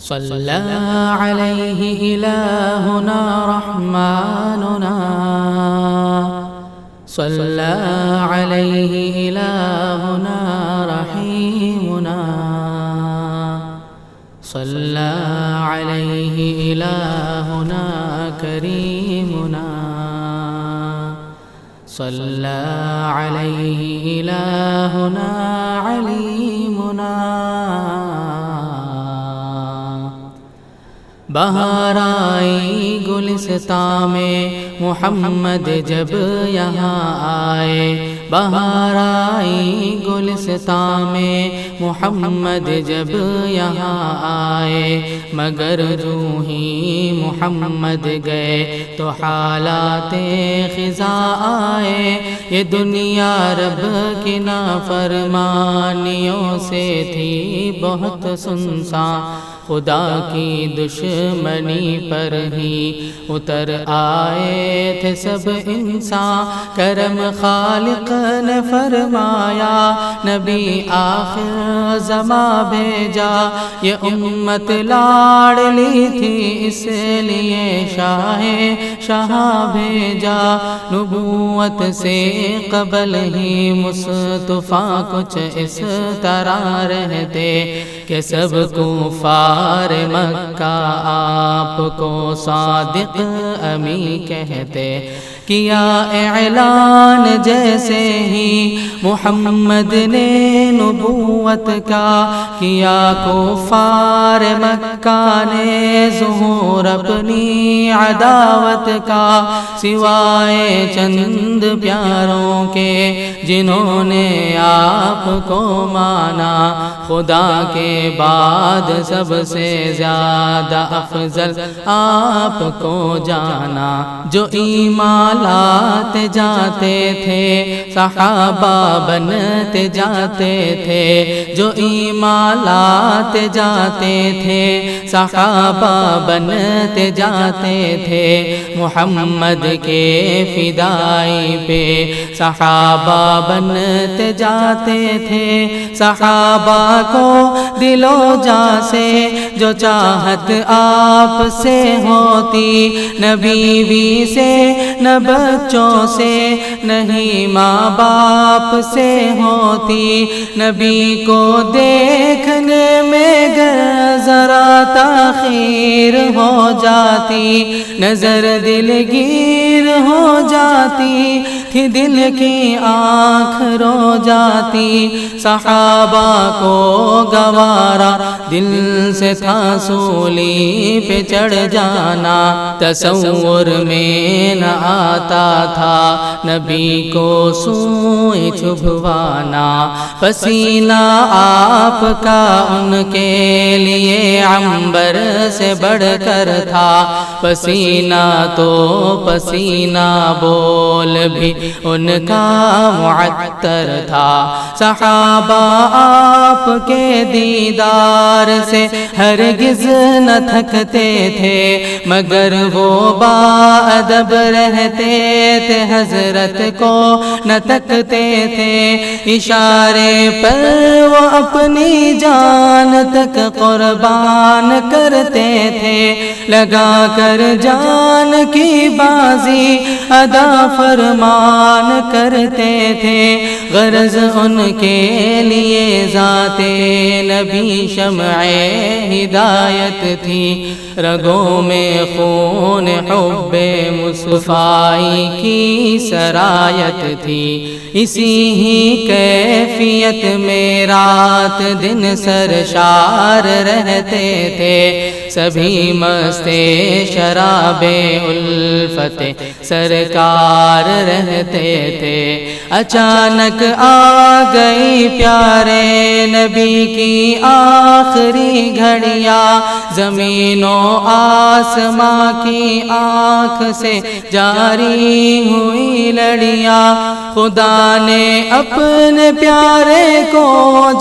صلى عليه إلهنا رحماننا صلى عليه إلهنا رحيمنا صلى عليه إلهنا كريمنا صلى عليه إلهنا عليمنا بہار آئی گلستاں میں محمد جب یہاں آئے، بہار آئی گلستاں میں محمد جب یہاں آئے، مگر جو ہی محمد گئے تو حالات خزاں آئے، یہ دنیا رب کی نافرمانیوں سے تھی بہت سنساں، خدا کی دشمنی پر ہی اتر آئے تھے سب انسان، کرم خالق نے فرمایا نبی آخر زماں بھیجا، یہ امت لاڈلی تھی اس لیے شاہ بھیجا، نبوت سے قبل ہی مصطفیٰ کچھ اس طرح رہتے کہ سب کفار مکہ آپ کو صادق امی کہتے، کیا اعلان جیسے ہی محمد نے نبوت کا، کیا کفار مکہ نے ظہور اپنی عداوت کا، سوائے چند پیاروں کے جنہوں نے آپ کو مانا، خدا کے بعد سب سے زیادہ افضل آپ کو جانا، جو ایمان لاتے جاتے تھے صحابہ بنتے جاتے تھے، جو ایمان لاتے جاتے تھے صحابہ بنتے جاتے تھے، محمد کے فدائی پہ صحابہ بنتے جاتے تھے، صحابہ کو دل و جاں سے جو چاہت آپ سے ہوتی، نہ بیوی سے نہ بچوں سے نہیں ماں باپ سے ہوتی، نبی کو دیکھنے میں ذرا تاخیر ہو جاتی، نظر دلگیر ہو جاتی تھی، دل کی آنکھ رو جاتی، صحابہ کو گوارا دل سے تھا سولی پہ چڑھ جانا، تصور میں نہ آتا تھا نبی کو سوئی چبھوانا، پسینہ آپ کا ان کے لیے عنبر سے بڑھ کر تھا، پسینہ تو پسینہ بول بھی ان کا معطر تھا، صحابہ آپ کے دیدار سے ہرگز نہ تھکتے تھے، مگر وہ باادب رہتے تھے، حضرت کو نہ تکتے تھے، اشارے پر وہ اپنی جان تک قربان کرتے تھے، لگا کر جان کی بازی ادا فرمان کرتے تھے، غرض ان کے لیے ذات نبی شمع ہدایت تھی، رگوں میں خون حب مصطفی کی سرایت تھی، اسی ہی کیفیت میں رات دن سرشار رہتے تھے، سبھی مست شراب الفت سرکار رہتے تھے، اچانک آ گئی پیارے نبی کی آخری گھڑیاں، زمین و آسماں کی آنکھ سے جاری ہوئی لڑیاں، خدا نے اپنے پیارے کو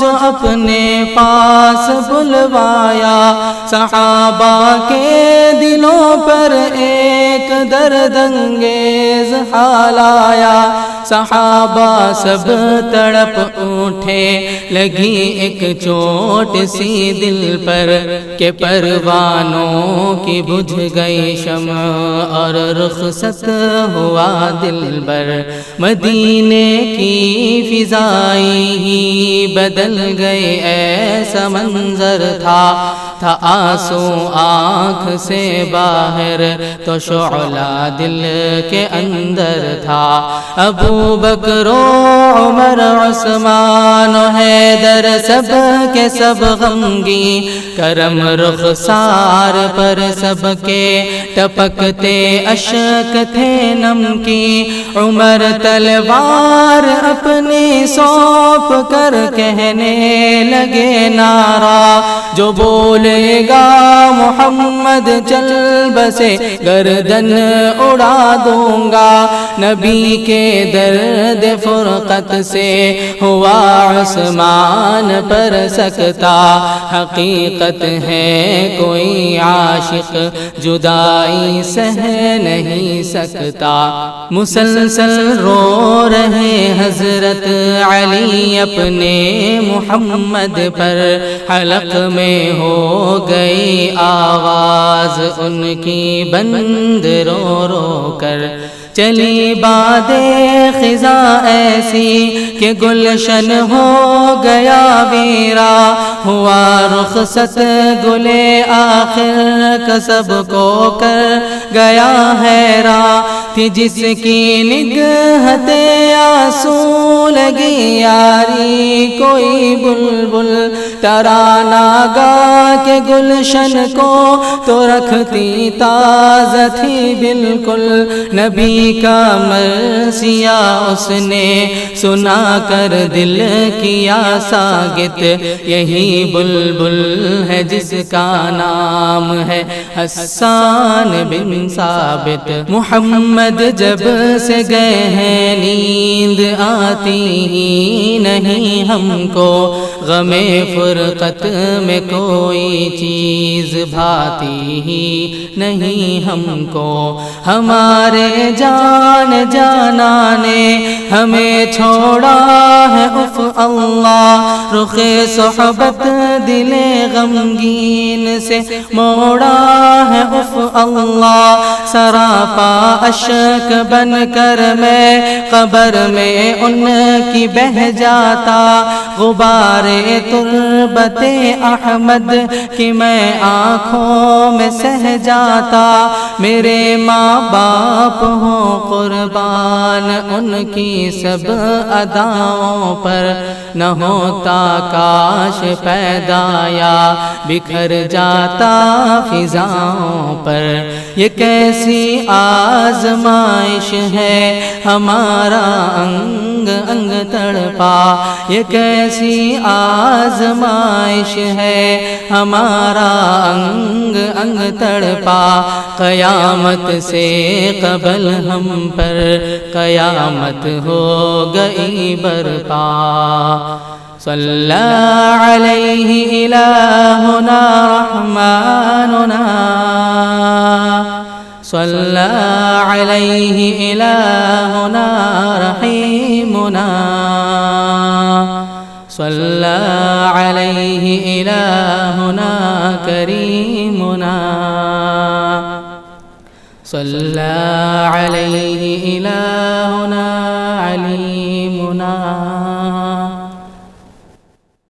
جو اپنے پاس بلوایا، صحابہ کے دلوں پر ایک درد انگیز حال آیا، صحابہ سب تڑپ اٹھے، لگی ایک چوٹ سی دل پر کہ پروانوں کی بجھ گئی شمع اور رخصت ہوا دل بر۔ مدینے کی فضائیں ہی بدل گئی، ایسا منظر تھا آنسو آنکھ سے باہر تو شعلہ دل کے اندر تھا۔ ابو بکر و عمر عثمان و حیدر سب کے سب غمگین، کرم رخسار پر سب کے ٹپکتے اشک تھے نمکین۔ عمر تلوار اپنی سونپ کر کہنے لگے نعرہ، جو بولے گا محمد چل بسے گردن اڑا دوں گا۔ نبی کے درد فرقت سے ہوا عثمان پر سکتا، حقیقت ہے کوئی عاشق جدائی سہ نہیں سکتا۔ مسلسل رو رہے حضرت علی اپنے محمد پر، حلق میں ہو گئی آواز ان کی بند رو رو کر۔ چلی باد خزاں ایسی کہ گلشن ہو گیا ویرا، ہوا رخصت گلے آخر کا سب کو کر گیا حیران۔ تھی جس کی نگہت آنسو لگی یاری، کوئی بلبل ترانہ گا کے گلشن کو تو رکھتی تازہ تھی بالکل۔ نبی کا مرثیہ اس نے سنا کر دل کیا ساگت، یہی بلبل ہے جس کا نام ہے حسان بن ثابت۔ محمد جب سے گئے ہیں نیند آتی ہی نہیں ہم کو، غم فرقت میں کوئی چیز بھاتی ہی نہیں ہم کو۔ ہمارے جان جانا نے ہمیں چھوڑا ہے اف اللہ، رخ صحبت دل غمگین سے موڑا ہے اف اللہ۔ سراپا اشک بن کر میں قبر میں ان کی بہہ جاتا، غبار تربت احمد کی میں آنکھوں میں سہ جاتا۔ میرے ماں باپ ہوں قربان ان کی سب اداؤں پر، نہ ہوتا کاش پیدا یا بکھر جاتا فضاؤں پر۔ یہ کیسی آزمائش ہے ہمارا انگ انگ تڑپا، یہ کیسی آزمائش ہے ہمارا انگ انگ تڑپا۔ قیامت سے قبل ہم پر قیامت ہو گئی برپا۔ صلی علیہ الہنا رحماننا، صلی علیہ الہنا رحیمنا، صلی علیہ الہنا کریمنا، صلی علیہ الہنا علیمنا۔